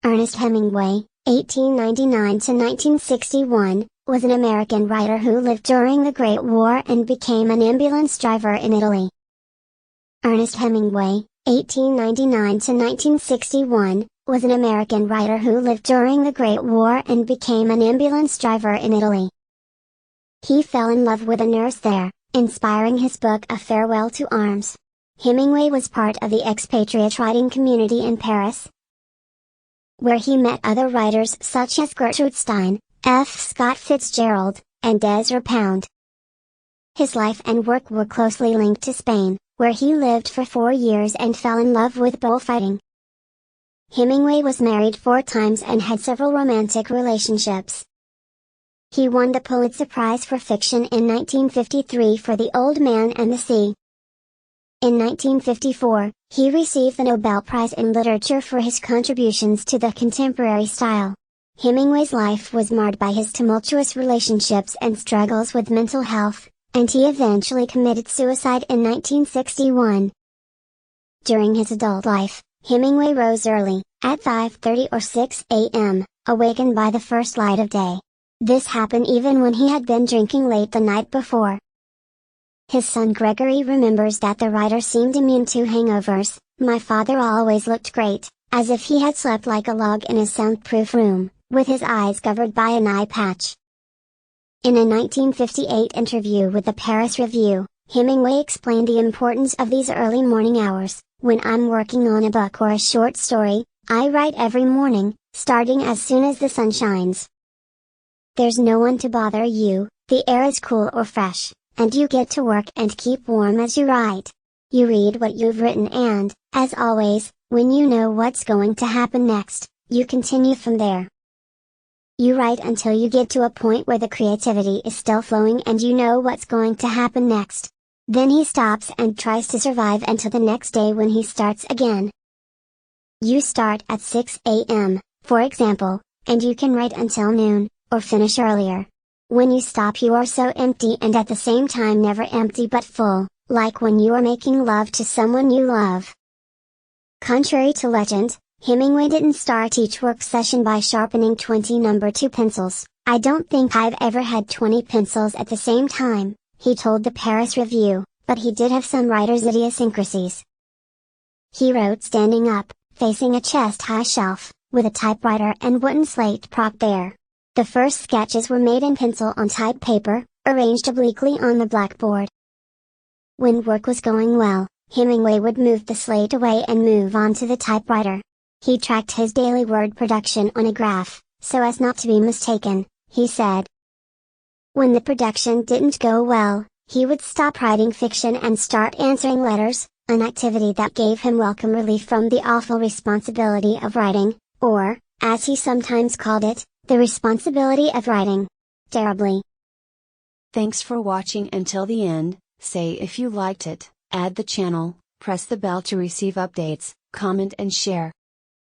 Ernest Hemingway, 1899–1961, was an American writer who lived during the Great War and became an ambulance driver in Italy. Ernest Hemingway, 1899–1961, was an American writer who lived during the Great War and became an ambulance driver in Italy. He fell in love with a nurse there, inspiring his book A Farewell to Arms. Hemingway was part of the expatriate writing community in Paris, where he met other writers such as Gertrude Stein, F. Scott Fitzgerald, and Ezra Pound. His life and work were closely linked to Spain, where he lived for 4 years and fell in love with bullfighting. Hemingway was married 4 times and had several romantic relationships. He won the Pulitzer Prize for fiction in 1953 for The Old Man and the Sea. In 1954, he received the Nobel Prize in literature for his contributions to the contemporary style. Hemingway's life was marred by his tumultuous relationships and struggles with mental health, and he eventually committed suicide in 1961. During his adult life, Hemingway rose early, at 5:30 or 6 a.m., awakened by the first light of day. This happened even when he had been drinking late the night before. His son Gregory remembers that the writer seemed immune to hangovers. "My father always looked great, as if he had slept like a log in a soundproof room, with his eyes covered by an eye patch." In a 1958 interview with the Paris Review, Hemingway explained the importance of these early morning hours. "When I'm working on a book or a short story, I write every morning, starting as soon as the sun shines. There's no one to bother you, the air is cool or fresh, and you get to work and keep warm as you write. You read what you've written and, as always, when you know what's going to happen next, you continue from there. You write until you get to a point where the creativity is still flowing and you know what's going to happen next. Then he stops and tries to survive until the next day when he starts again. You start at 6 a.m., for example, and you can write until noon, or finish earlier. When you stop you are so empty and at the same time never empty but full, like when you are making love to someone you love." Contrary to legend, Hemingway didn't start each work session by sharpening 20 number 2 pencils. "I don't think I've ever had 20 pencils at the same time," he told the Paris Review, but he did have some writer's idiosyncrasies. He wrote standing up, facing a chest-high shelf, with a typewriter and wooden slate propped there. The first sketches were made in pencil on type paper, arranged obliquely on the blackboard. When work was going well, Hemingway would move the slate away and move on to the typewriter. He tracked his daily word production on a graph, so as not to be mistaken, he said. When the production didn't go well, he would stop writing fiction and start answering letters, an activity that gave him welcome relief from the awful responsibility of writing, or, as he sometimes called it, the responsibility of writing. Terribly. Thanks for watching until the end. Say if you liked it, add the channel, press the bell to receive updates, comment and share.